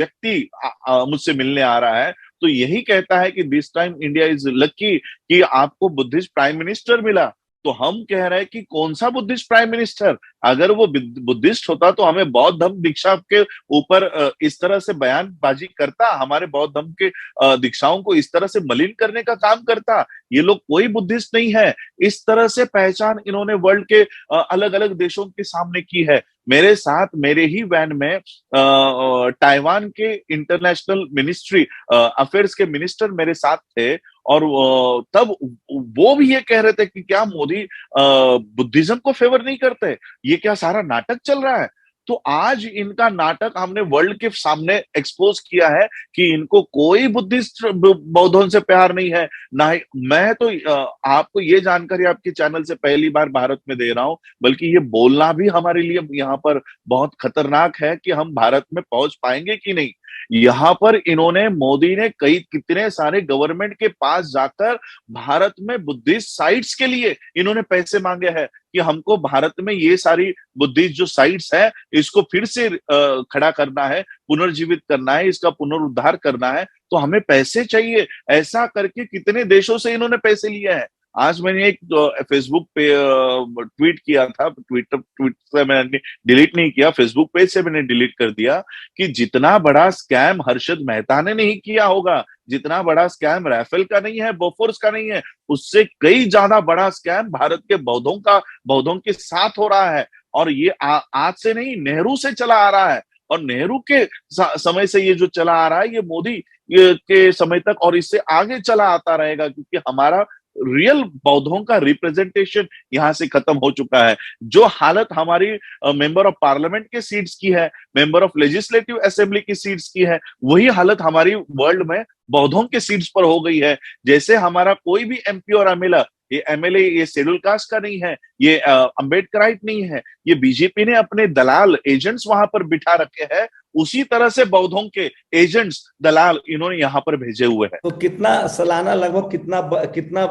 व्यक्ति मुझसे मिलने आ रहा है तो यही कहता है कि this time India is lucky कि आपको बुद्धिस्ट प्राइम मिनिस्टर मिला। तो हम कह रहे हैं कि कौन सा बुद्धिस्ट प्राइम मिनिस्टर? अगर वो बुद्धिस्ट होता तो हमें बौद्ध धर्म दीक्षा के ऊपर इस तरह से बयानबाजी करता, हमारे बौद्ध धर्म के दीक्षाओं को इस तरह से मलिन करने का काम करता। ये लोग कोई बुद्धिस्ट नहीं है। इस तरह से पहचान इन्होंने वर्ल्ड के अलग अलग देशों के सामने की है। मेरे साथ मेरे ही वैन में ताइवान के इंटरनेशनल मिनिस्ट्री अफेयर्स के मिनिस्टर मेरे साथ थे और तब वो भी ये कह रहे थे कि क्या मोदी बुद्धिज्म को फेवर नहीं करते, ये क्या सारा नाटक चल रहा है? तो आज इनका नाटक हमने वर्ल्ड के सामने एक्सपोज किया है कि इनको कोई बुद्धिस्ट बौद्धों से प्यार नहीं है ना ही। मैं तो आपको ये जानकारी आपके चैनल से पहली बार भारत में दे रहा हूं, बल्कि ये बोलना भी हमारे लिए यहाँ पर बहुत खतरनाक है कि हम भारत में पहुंच पाएंगे कि नहीं। यहाँ पर इन्होंने, मोदी ने कई कितने सारे गवर्नमेंट के पास जाकर भारत में बुद्धिस्ट साइट्स के लिए इन्होंने पैसे मांगे हैं कि हमको भारत में ये सारी बुद्धिस्ट जो साइट्स है इसको फिर से खड़ा करना है, पुनर्जीवित करना है, इसका पुनरुद्धार करना है, तो हमें पैसे चाहिए। ऐसा करके कितने देशों से इन्होंने पैसे लिए हैं। आज मैंने एक फेसबुक पे ट्वीट किया था, ट्वीट से मैंने डिलीट नहीं किया, फेसबुक पेज से मैंने डिलीट कर दिया कि जितना बड़ा स्कैम हर्षद मेहता ने नहीं किया होगा, जितना बड़ा स्कैम राफेल का नहीं है, बोफोर्स का नहीं है, उससे कई ज्यादा बड़ा स्कैम भारत के बौद्धों के साथ हो रहा है। और ये आज से नहीं, नेहरू से चला आ रहा है। और नेहरू के समय से ये जो चला आ रहा है, ये मोदी के समय तक और इससे आगे चला आता रहेगा, क्योंकि हमारा रियल बौद्धों का रिप्रेजेंटेशन यहां से खत्म हो चुका है। जो हालत हमारी मेंबर ऑफ पार्लियामेंट के सीट्स की है, मेंबर ऑफ लेजिस्लेटिव असेंबली की सीट्स की है, वही हालत हमारी वर्ल्ड में बौद्धों के सीट्स पर हो गई है। जैसे हमारा कोई भी एमपी और एमएलए ये शेड्यूल कास्ट का नहीं है, ये अंबेडकराइट नहीं है, ये बीजेपी ने अपने दलाल एजेंट्स वहां पर बिठा रखे हैं। उसी तरह से बौद्धों के एजेंट्स दलाल इन्होंने यहां पर भेजे हुए हैं। तो कितना सालाना लगभग कितना कितना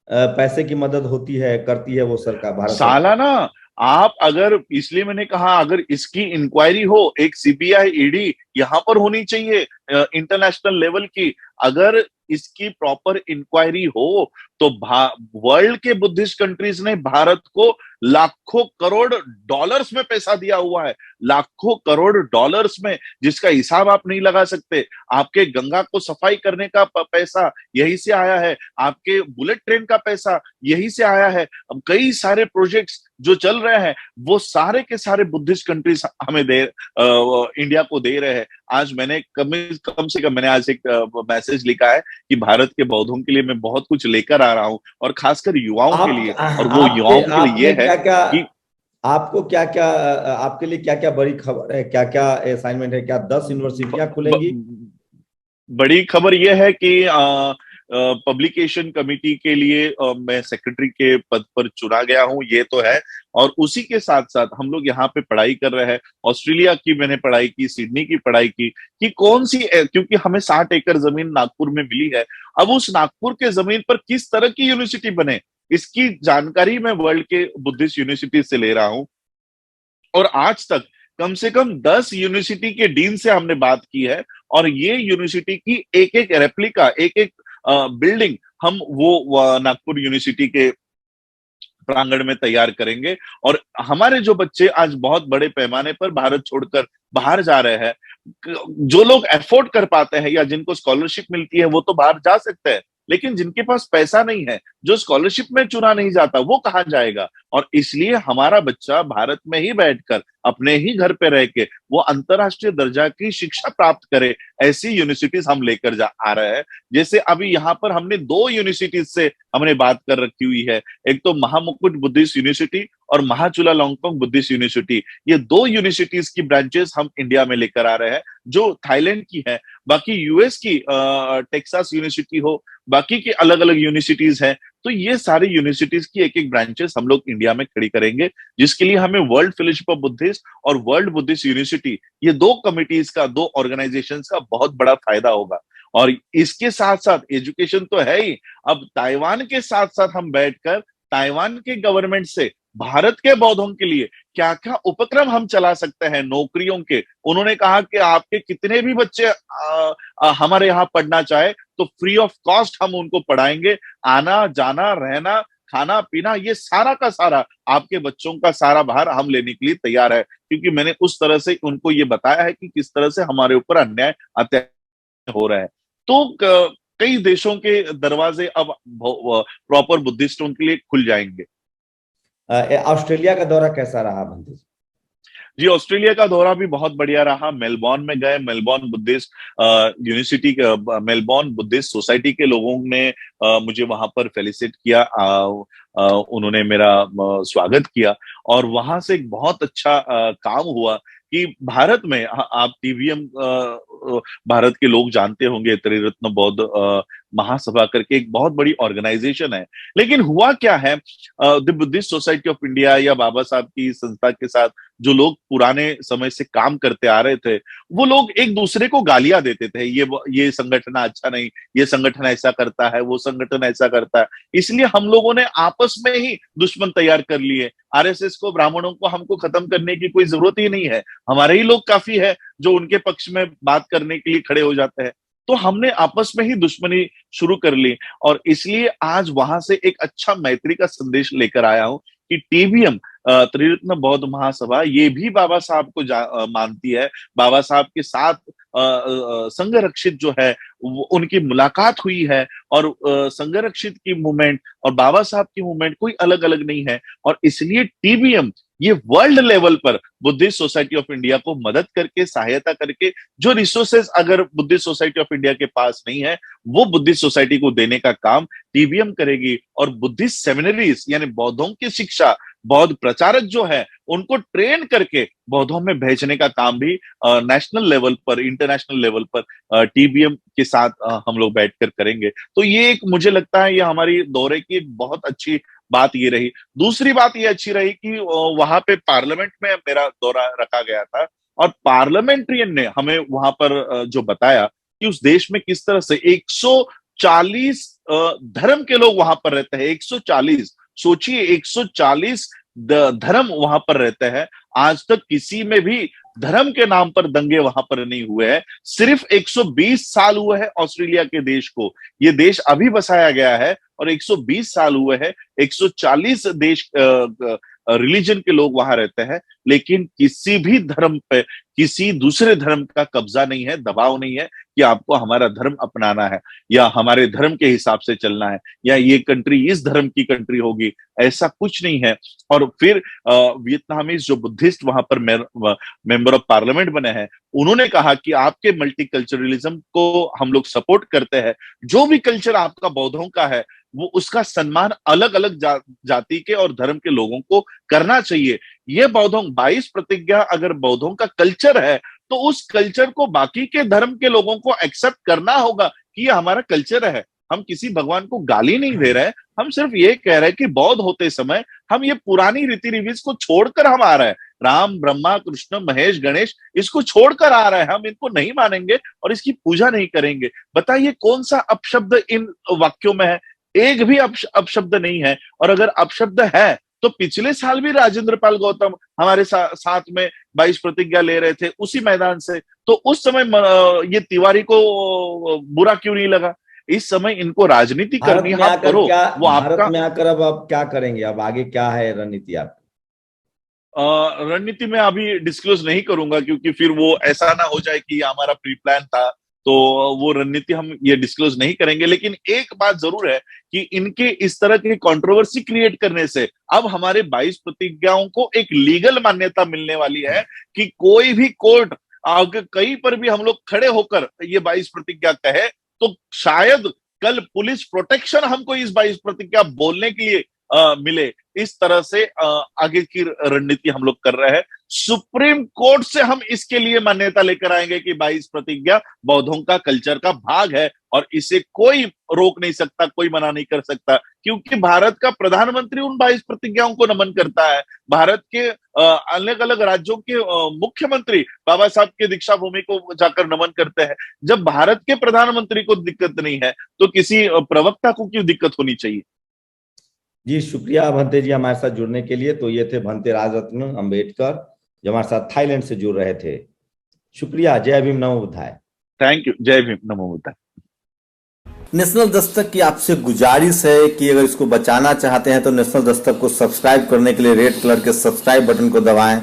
पैसे की मदद होती है, करती है वो सरकार, भारत सरकार? सालाना आप अगर, इसलिए मैंने कहा अगर इसकी इंक्वायरी हो, एक सीबीआई ईडी यहां पर होनी चाहिए इंटरनेशनल लेवल की। अगर इसकी प्रॉपर इंक्वायरी हो तो वर्ल्ड के बुद्धिस्ट कंट्रीज ने भारत को लाखों करोड़ डॉलर्स में पैसा दिया हुआ है, लाखों करोड़ डॉलर्स में, जिसका हिसाब आप नहीं लगा सकते। आपके गंगा को सफाई करने का पैसा यही से आया है, आपके बुलेट ट्रेन का पैसा यही से आया है। अब कई सारे प्रोजेक्ट्स जो चल रहे हैं वो सारे के सारे बुद्धिस्ट कंट्रीज हमें इंडिया को दे रहे हैं। आज मैंने कम से कम मैंने आज एक मैसेज लिखा है कि भारत के बौद्धों के लिए मैं बहुत कुछ लेकर आ रहा हूं, और खासकर युवाओं के लिए। और वो युवाओं के लिए ये है कि आपको क्या क्या, आपके लिए क्या क्या बड़ी खबर है, क्या क्या असाइनमेंट है? क्या 10 यूनिवर्सिटियां खुलेंगी? बड़ी खबर यह है कि पब्लिकेशन कमेटी के लिए मैं सेक्रेटरी के पद पर चुना गया हूं, ये तो है। और उसी के साथ साथ हम लोग यहाँ पे पढ़ाई कर रहे हैं। ऑस्ट्रेलिया की मैंने पढ़ाई की, सिडनी की पढ़ाई की कि कौन सी, क्योंकि हमें 60 एकड़ जमीन नागपुर में मिली है। अब उस नागपुर के जमीन पर किस तरह की यूनिवर्सिटी बने, इसकी जानकारी मैं वर्ल्ड के बुद्धिस्ट यूनिवर्सिटी से ले रहा हूं। और आज तक कम से कम 10 यूनिवर्सिटी के डीन से हमने बात की है, और ये यूनिवर्सिटी की एक एक रेप्लिका, एक एक बिल्डिंग हम वो नागपुर यूनिवर्सिटी के प्रांगण में तैयार करेंगे। और हमारे जो बच्चे आज बहुत बड़े पैमाने पर भारत छोड़कर बाहर जा रहे हैं, जो लोग अफोर्ड कर पाते हैं या जिनको स्कॉलरशिप मिलती है वो तो बाहर जा सकते हैं, लेकिन जिनके पास पैसा नहीं है, जो स्कॉलरशिप में चुना नहीं जाता, वो कहाँ जाएगा? और इसलिए हमारा बच्चा भारत में ही बैठकर अपने ही घर पे रह के वो अंतरराष्ट्रीय दर्जा की शिक्षा प्राप्त करे, ऐसी यूनिवर्सिटीज हम लेकर जा आ रहे हैं। जैसे अभी यहाँ पर हमने 2 यूनिवर्सिटीज से हमने बात कर रखी हुई है, एक तो महामुकुट बुद्धिस्ट यूनिवर्सिटी और महाचुला लॉन्गकोंग बुद्धिस्ट यूनिवर्सिटी। ये 2 यूनिवर्सिटीज की ब्रांचेस हम इंडिया में लेकर आ रहे हैं, जो थाईलैंड की है। बाकी यूएस की टेक्सास यूनिवर्सिटी हो, बाकी की अलग अलग यूनिवर्सिटीज हैं। तो ये सारी यूनिवर्सिटीज की एक एक ब्रांचेस हम लोग इंडिया में खड़ी करेंगे, जिसके लिए हमें वर्ल्ड फेलोशिप ऑफ बुद्धिस्ट और वर्ल्ड बुद्धिस्ट यूनिवर्सिटी, ये 2 कमिटीज का, 2 ऑर्गेनाइजेशंस का बहुत बड़ा फायदा होगा। और इसके साथ साथ एजुकेशन तो है ही, अब ताइवान के साथ साथ हम बैठकर ताइवान के गवर्नमेंट से भारत के बौद्धों के लिए क्या क्या उपक्रम हम चला सकते हैं नौकरियों के। उन्होंने कहा कि आपके कितने भी बच्चे हमारे यहाँ पढ़ना चाहे तो फ्री ऑफ कॉस्ट हम उनको पढ़ाएंगे, आना जाना रहना खाना पीना ये सारा का सारा आपके बच्चों का सारा भार हम लेने के लिए तैयार है, क्योंकि मैंने उस तरह से उनको ये बताया है कि किस तरह से हमारे ऊपर अन्याय अत्याचार हो रहा है। तो कई देशों के दरवाजे अब प्रॉपर बुद्धिस्टों के लिए खुल जाएंगे। ऑस्ट्रेलिया का दौरा कैसा रहा बंदी जी? जी, ऑस्ट्रेलिया का दौरा भी बहुत बढ़िया रहा। मेलबॉर्न में गए, Melbourne Buddhist university, Melbourne Buddhist society के लोगों ने मुझे वहां पर फेलिसिट किया। उन्होंने मेरा स्वागत किया और वहां से एक बहुत अच्छा काम हुआ कि भारत में आप टीवीएम भारत के लोग जानते होंगे, त्रिरत्न बौद्ध महासभा करके एक बहुत बड़ी ऑर्गेनाइजेशन है। लेकिन हुआ क्या है, the Buddhist society of India या बाबा साहब की संस्था के साथ जो लोग पुराने समय से काम करते आ रहे थे, वो लोग एक दूसरे को गालियां देते थे, ये संगठन अच्छा नहीं, ये संगठन ऐसा करता है, वो संगठन ऐसा करता है। इसलिए हम लोगों ने आपस में ही दुश्मन तैयार कर लिए। आरएसएस को, ब्राह्मणों को हमको खत्म करने की कोई जरूरत ही नहीं है, हमारे ही लोग काफी है जो उनके पक्ष में बात करने के लिए खड़े हो जाते हैं। तो हमने आपस में ही दुश्मनी शुरू कर ली और इसलिए आज वहां से एक अच्छा मैत्री का संदेश लेकर आया हूं कि टीबीएम त्रिरत्न बौद्ध महासभा ये भी बाबा साहब को मानती है। बाबा साहब के साथ संघ रक्षित जो है उनकी मुलाकात हुई है और संघ रक्षित की मूवमेंट और बाबा साहब की मूवमेंट कोई अलग अलग नहीं है। और इसलिए टीबीएम ये वर्ल्ड लेवल पर बुद्धिस्ट सोसाइटी ऑफ इंडिया को मदद करके, सहायता करके, जो रिसोर्सेज अगर बुद्धिस्ट सोसाइटी ऑफ इंडिया के पास नहीं है वो बुद्धिस्ट सोसाइटी को देने का काम टीबीएम करेगी। और बुद्धिस्ट सेमिनरीज यानी बौद्धों की शिक्षा, बौद्ध प्रचारक जो है उनको ट्रेन करके बौद्धों में भेजने का काम भी नेशनल लेवल पर, इंटरनेशनल लेवल पर टीबीएम के साथ हम लोग बैठकर करेंगे। तो ये एक, मुझे लगता है ये हमारी दौरे की एक बहुत अच्छी बात ये रही। दूसरी बात ये अच्छी रही कि वहां पे पार्लियामेंट में मेरा दौरा रखा गया था और पार्लियामेंट्रियन ने हमें वहां पर जो बताया कि उस देश में किस तरह से 140 धर्म के लोग वहां पर रहते हैं। 140, सोचिए 140 धर्म वहां पर रहते हैं। आज तक किसी में भी धर्म के नाम पर दंगे वहां पर नहीं हुए हैं। सिर्फ 120 साल हुए हैं ऑस्ट्रेलिया के देश को, ये देश अभी बसाया गया है और 120 साल हुए हैं। 140 देश रिलीजन के लोग वहां रहते हैं, लेकिन किसी भी धर्म पे किसी दूसरे धर्म का कब्जा नहीं है, दबाव नहीं है कि आपको हमारा धर्म अपनाना है या हमारे धर्म के हिसाब से चलना है या ये कंट्री इस धर्म की कंट्री होगी, ऐसा कुछ नहीं है। और फिर वियतनामीज जो बुद्धिस्ट वहां पर मेंबर ऑफ पार्लियामेंट बने हैं, उन्होंने कहा कि आपके मल्टीकल्चरलिज्म को हम लोग सपोर्ट करते हैं। जो भी कल्चर आपका बौद्धों का है वो उसका सम्मान अलग अलग जाति के और धर्म के लोगों को करना चाहिए। ये बौद्धों 22 प्रतिज्ञा अगर बौद्धों का कल्चर है तो उस कल्चर को बाकी के धर्म के लोगों को एक्सेप्ट करना होगा कि ये हमारा कल्चर है। हम किसी भगवान को गाली नहीं दे रहे, हम सिर्फ ये कह रहे हैं कि बौद्ध होते समय हम ये पुरानी रीति रिवाज को छोड़कर हम आ रहे हैं। राम, ब्रह्मा, कृष्ण, महेश, गणेश, इसको छोड़कर आ रहे हैं, हम इनको नहीं मानेंगे और इसकी पूजा नहीं करेंगे। बताइए कौन सा अपशब्द इन वाक्यों में है? एक भी अपशब्द नहीं है। और अगर अपशब्द है तो पिछले साल भी राजेंद्र पाल गौतम हमारे साथ में 22 प्रतिज्ञा ले रहे थे उसी मैदान से, तो उस समय ये तिवारी को बुरा क्यों नहीं लगा? इस समय इनको राजनीति करनी है, आप करो, वो आपका। भारत में आकर अब आप क्या करेंगे? अब आगे क्या है रणनीति आपकी? रणनीति में अभी डिस्क्लोज नहीं करूंगा क्योंकि फिर वो ऐसा ना हो जाए कि हमारा प्री प्लान था, तो वो रणनीति हम ये डिस्क्लोज नहीं करेंगे। लेकिन एक बात जरूर है कि इनके इस तरह की कंट्रोवर्सी क्रिएट करने से अब हमारे 22 प्रतिज्ञाओं को एक लीगल मान्यता मिलने वाली है कि कोई भी कोर्ट अगर कहीं पर भी हम लोग खड़े होकर ये 22 प्रतिज्ञा कहे तो शायद कल पुलिस प्रोटेक्शन हमको इस 22 प्रतिज्ञा बोलने के लिए मिले। इस तरह से आगे की रणनीति हम लोग कर रहे हैं। सुप्रीम कोर्ट से हम इसके लिए मान्यता लेकर आएंगे कि 22 प्रतिज्ञा बौद्धों का कल्चर का भाग है और इसे कोई रोक नहीं सकता, कोई मना नहीं कर सकता, क्योंकि भारत का प्रधानमंत्री उन 22 प्रतिज्ञाओं को नमन करता है। भारत के अलग अलग राज्यों के मुख्यमंत्री बाबा साहब के दीक्षा भूमि को जाकर नमन करते हैं। जब भारत के प्रधानमंत्री को दिक्कत नहीं है तो किसी प्रवक्ता को क्यों दिक्कत होनी चाहिए? जी शुक्रिया भंते जी हमारे साथ जुड़ने के लिए। तो ये थे भंते राजरत्न अम्बेडकर जो हमारे साथ थाईलैंड से जुड़ रहे थे। शुक्रिया। जय भीम, नमो बुद्धाय। Thank you. जय भीम, नमो बुद्धाय। नेशनल दस्तक की आपसे गुजारिश है कि अगर इसको बचाना चाहते हैं तो नेशनल दस्तक को सब्सक्राइब करने के लिए रेड कलर के सब्सक्राइब बटन को दबाएं